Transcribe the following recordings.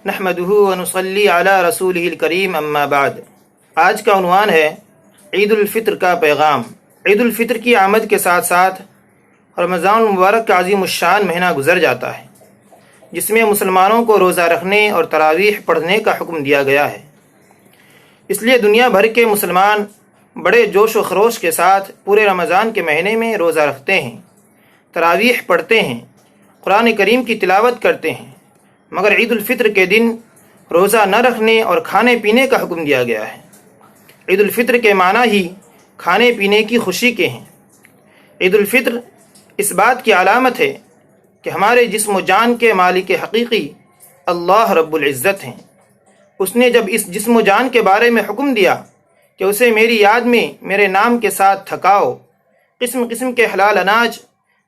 نحمدہ ونصلی علی رسولہ الکریم اما بعد۔ آج کا عنوان ہے عید الفطر کا پیغام۔ عید الفطر کی آمد کے ساتھ ساتھ رمضان المبارک کا عظیم الشان مہینہ گزر جاتا ہے، جس میں مسلمانوں کو روزہ رکھنے اور تراویح پڑھنے کا حکم دیا گیا ہے۔ اس لیے دنیا بھر کے مسلمان بڑے جوش و خروش کے ساتھ پورے رمضان کے مہینے میں روزہ رکھتے ہیں، تراویح پڑھتے ہیں، قرآن کریم کی تلاوت کرتے ہیں، مگر عید الفطر کے دن روزہ نہ رکھنے اور کھانے پینے کا حکم دیا گیا ہے۔ عید الفطر کے معنی ہی کھانے پینے کی خوشی کے ہیں۔ عید الفطر اس بات کی علامت ہے کہ ہمارے جسم و جان کے مالک حقیقی اللہ رب العزت ہیں۔ اس نے جب اس جسم و جان کے بارے میں حکم دیا کہ اسے میری یاد میں میرے نام کے ساتھ تھکاؤ، قسم قسم کے حلال اناج،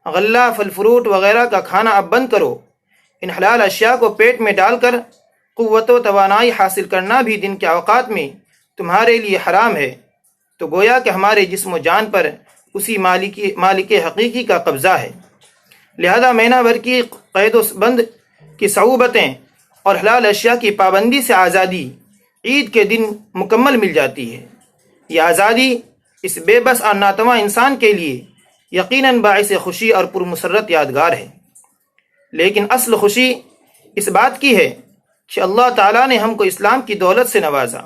غلہ، پھل فروٹ وغیرہ کا کھانا اب بند کرو، ان حلال اشیاء کو پیٹ میں ڈال کر قوت و توانائی حاصل کرنا بھی دن کے اوقات میں تمہارے لیے حرام ہے، تو گویا کہ ہمارے جسم و جان پر اسی مالک حقیقی کا قبضہ ہے۔ لہذا مہینہ بھر کی قید و بند کی صعوبتیں اور حلال اشیاء کی پابندی سے آزادی عید کے دن مکمل مل جاتی ہے۔ یہ آزادی اس بے بس اور ناتواں انسان کے لیے یقیناً باعث خوشی اور پرمسرت یادگار ہے، لیکن اصل خوشی اس بات کی ہے کہ اللہ تعالیٰ نے ہم کو اسلام کی دولت سے نوازا۔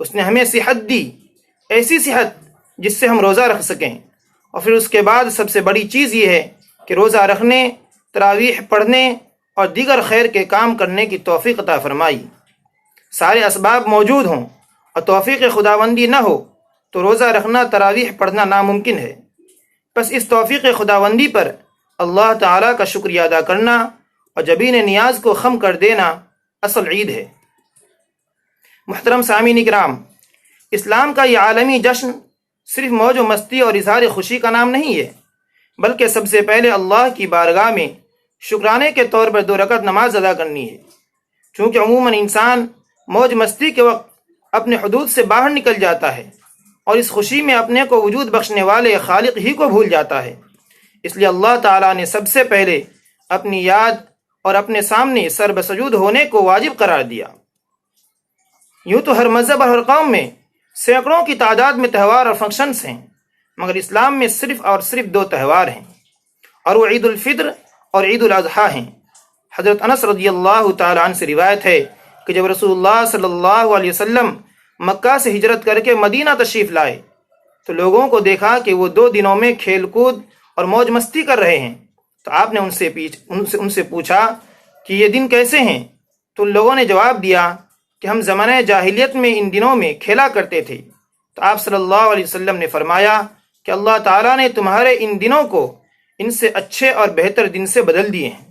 اس نے ہمیں صحت دی، ایسی صحت جس سے ہم روزہ رکھ سکیں، اور پھر اس کے بعد سب سے بڑی چیز یہ ہے کہ روزہ رکھنے، تراویح پڑھنے اور دیگر خیر کے کام کرنے کی توفیق عطا فرمائی۔ سارے اسباب موجود ہوں اور توفیق خداوندی نہ ہو تو روزہ رکھنا، تراویح پڑھنا ناممکن ہے۔ بس اس توفیق خداوندی پر اللہ تعالیٰ کا شکریہ ادا کرنا اور جبین نیاز کو خم کر دینا اصل عید ہے۔ محترم سامعین کرام، اسلام کا یہ عالمی جشن صرف موج و مستی اور اظہار خوشی کا نام نہیں ہے، بلکہ سب سے پہلے اللہ کی بارگاہ میں شکرانے کے طور پر 2 رکعت نماز ادا کرنی ہے۔ چونکہ عموماً انسان موج مستی کے وقت اپنے حدود سے باہر نکل جاتا ہے اور اس خوشی میں اپنے کو وجود بخشنے والے خالق ہی کو بھول جاتا ہے، اس لیے اللہ تعالیٰ نے سب سے پہلے اپنی یاد اور اپنے سامنے سر بسجود ہونے کو واجب قرار دیا۔ یوں تو ہر مذہب اور ہر قوم میں سینکڑوں کی تعداد میں تہوار اور فنکشنز ہیں، مگر اسلام میں صرف اور صرف 2 تہوار ہیں، اور وہ عید الفطر اور عید الاضحیٰ ہیں۔ حضرت انس رضی اللہ تعالیٰ عنہ سے روایت ہے کہ جب رسول اللہ صلی اللہ علیہ وسلم مکہ سے ہجرت کر کے مدینہ تشریف لائے تو لوگوں کو دیکھا کہ وہ 2 دنوں میں کھیل کود اور موج مستی کر رہے ہیں، تو آپ نے ان سے پوچھا کہ یہ دن کیسے ہیں؟ تو ان لوگوں نے جواب دیا کہ ہم زمانہ جاہلیت میں ان دنوں میں کھیلا کرتے تھے۔ تو آپ صلی اللہ علیہ وسلم نے فرمایا کہ اللہ تعالیٰ نے تمہارے ان دنوں کو ان سے اچھے اور بہتر دن سے بدل دیے ہیں،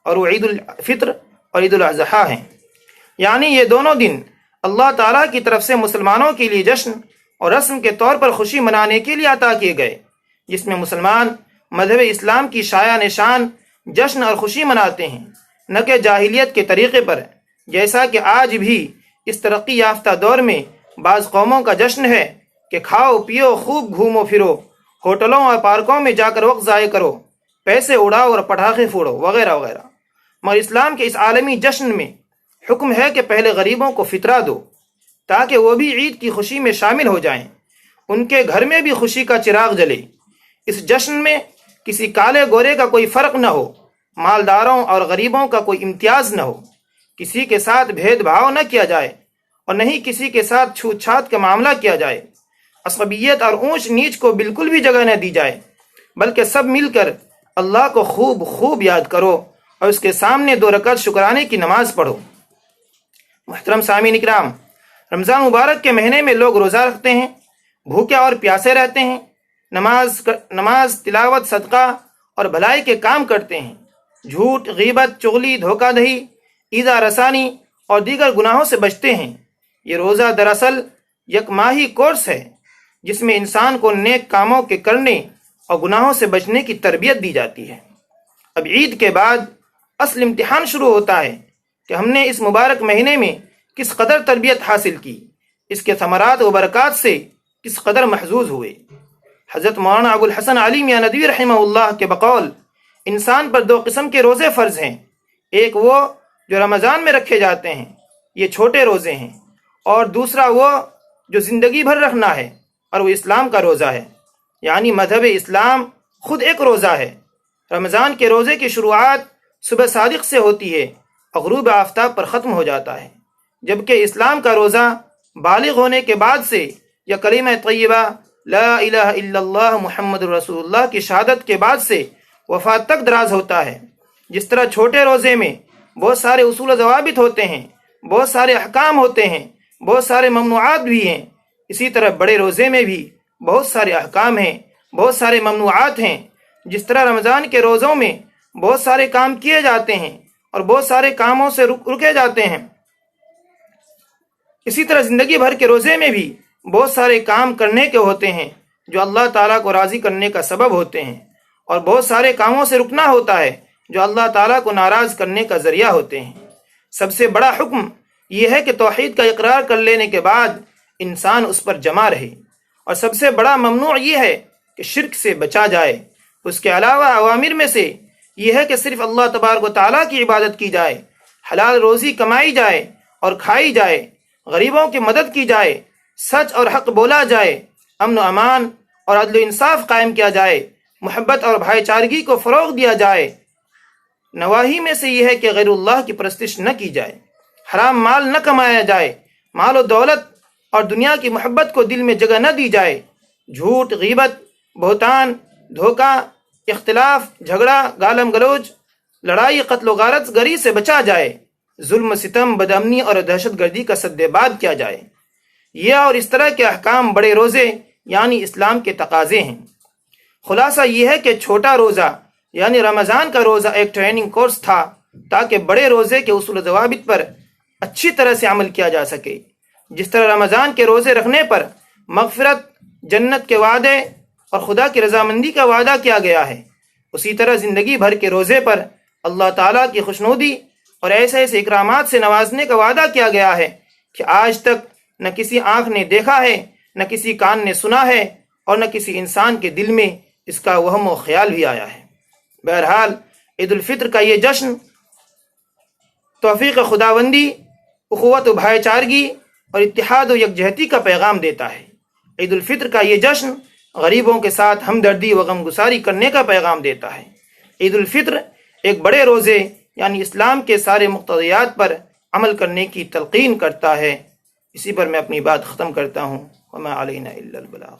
اور وہ عید الفطر اور عید الاضحیٰ ہیں۔ یعنی یہ دونوں دن اللہ تعالیٰ کی طرف سے مسلمانوں کے لیے جشن اور رسم کے طور پر خوشی منانے کے لیے عطا کیے گئے، جس میں مسلمان مذہب اسلام کی شایع نشان جشن اور خوشی مناتے ہیں، نہ کہ جاہلیت کے طریقے پر، جیسا کہ آج بھی اس ترقی یافتہ دور میں بعض قوموں کا جشن ہے کہ کھاؤ پیو، خوب گھومو پھرو، ہوٹلوں اور پارکوں میں جا کر وقت ضائع کرو، پیسے اڑاؤ اور پٹاخے پھوڑو وغیرہ وغیرہ۔ مگر اسلام کے اس عالمی جشن میں حکم ہے کہ پہلے غریبوں کو فطرہ دو تاکہ وہ بھی عید کی خوشی میں شامل ہو جائیں، ان کے گھر میں بھی خوشی کا چراغ جلے۔ اس جشن میں کسی کالے گورے کا کوئی فرق نہ ہو، مالداروں اور غریبوں کا کوئی امتیاز نہ ہو، کسی کے ساتھ بھید بھاؤ نہ کیا جائے، اور نہ ہی کسی کے ساتھ چھوت چھات کا معاملہ کیا جائے، عصبیت اور اونچ نیچ کو بالکل بھی جگہ نہ دی جائے، بلکہ سب مل کر اللہ کو خوب خوب یاد کرو اور اس کے سامنے 2 رکعت شکرانے کی نماز پڑھو۔ محترم سامعین کرام، رمضان مبارک کے مہینے میں لوگ روزہ رکھتے ہیں، بھوکے اور پیاسے رہتے ہیں، نماز، تلاوت، صدقہ اور بھلائی کے کام کرتے ہیں، جھوٹ، غیبت، چغلی، دھوکہ دہی، ایذا رسانی اور دیگر گناہوں سے بچتے ہیں۔ یہ روزہ دراصل یک ماہی کورس ہے جس میں انسان کو نیک کاموں کے کرنے اور گناہوں سے بچنے کی تربیت دی جاتی ہے۔ اب عید کے بعد اصل امتحان شروع ہوتا ہے کہ ہم نے اس مبارک مہینے میں کس قدر تربیت حاصل کی، اس کے ثمرات و برکات سے کس قدر محظوظ ہوئے۔ حضرت مولانا ابو الحسن علی میاں ندوی رحمہ اللہ کے بقول انسان پر 2 قسم کے روزے فرض ہیں، ایک وہ جو رمضان میں رکھے جاتے ہیں یہ چھوٹے روزے ہیں، اور دوسرا وہ جو زندگی بھر رکھنا ہے، اور وہ اسلام کا روزہ ہے، یعنی مذہب اسلام خود ایک روزہ ہے۔ رمضان کے روزے کی شروعات صبح صادق سے ہوتی ہے اور غروب آفتاب پر ختم ہو جاتا ہے، جبکہ اسلام کا روزہ بالغ ہونے کے بعد سے یا کلمہ طیبہ لا الہ الا اللہ محمد رسول اللہ کی شہادت کے بعد سے وفات تک دراز ہوتا ہے۔ جس طرح چھوٹے روزے میں بہت سارے اصول و ضوابط ہوتے ہیں، بہت سارے احکام ہوتے ہیں، بہت سارے ممنوعات بھی ہیں، اسی طرح بڑے روزے میں بھی بہت سارے احکام ہیں، بہت سارے ممنوعات ہیں۔ جس طرح رمضان کے روزوں میں بہت سارے کام کیے جاتے ہیں اور بہت سارے کاموں سے رکے جاتے ہیں، اسی طرح زندگی بھر کے روزے میں بھی بہت سارے کام کرنے کے ہوتے ہیں جو اللہ تعالیٰ کو راضی کرنے کا سبب ہوتے ہیں، اور بہت سارے کاموں سے رکنا ہوتا ہے جو اللہ تعالیٰ کو ناراض کرنے کا ذریعہ ہوتے ہیں۔ سب سے بڑا حکم یہ ہے کہ توحید کا اقرار کر لینے کے بعد انسان اس پر جمع رہے، اور سب سے بڑا ممنوع یہ ہے کہ شرک سے بچا جائے۔ اس کے علاوہ اوامر میں سے یہ ہے کہ صرف اللہ تبارک و تعالیٰ کی عبادت کی جائے، حلال روزی کمائی جائے اور کھائی جائے، غریبوں کی مدد کی جائے، سچ اور حق بولا جائے، امن و امان اور عدل و انصاف قائم کیا جائے، محبت اور بھائی چارگی کو فروغ دیا جائے۔ نواہی میں سے یہ ہے کہ غیر اللہ کی پرستش نہ کی جائے، حرام مال نہ کمایا جائے، مال و دولت اور دنیا کی محبت کو دل میں جگہ نہ دی جائے، جھوٹ، غیبت، بہتان، دھوکہ، اختلاف، جھگڑا، گالم گلوچ، لڑائی، قتل و غارت گری سے بچا جائے، ظلم، ستم، بدامنی اور دہشت گردی کا سدباد کیا جائے۔ یہ اور اس طرح کے احکام بڑے روزے یعنی اسلام کے تقاضے ہیں۔ خلاصہ یہ ہے کہ چھوٹا روزہ یعنی رمضان کا روزہ ایک ٹریننگ کورس تھا تاکہ بڑے روزے کے اصول و ضوابط پر اچھی طرح سے عمل کیا جا سکے۔ جس طرح رمضان کے روزے رکھنے پر مغفرت، جنت کے وعدے اور خدا کی رضامندی کا وعدہ کیا گیا ہے، اسی طرح زندگی بھر کے روزے پر اللہ تعالیٰ کی خوشنودی اور ایسے ایسے اکرامات سے نوازنے کا وعدہ کیا گیا ہے کہ آج تک نہ کسی آنکھ نے دیکھا ہے، نہ کسی کان نے سنا ہے، اور نہ کسی انسان کے دل میں اس کا وہم و خیال بھی آیا ہے۔ بہرحال عید الفطر کا یہ جشن توفیق خداوندی، اخوت و بھائی چارگی اور اتحاد و یکجہتی کا پیغام دیتا ہے۔ عید الفطر کا یہ جشن غریبوں کے ساتھ ہمدردی و غمگساری کرنے کا پیغام دیتا ہے۔ عید الفطر ایک بڑے روزے یعنی اسلام کے سارے مقتضیات پر عمل کرنے کی تلقین کرتا ہے۔ اسی پر میں اپنی بات ختم کرتا ہوں۔ وما علینا الا البلاغ۔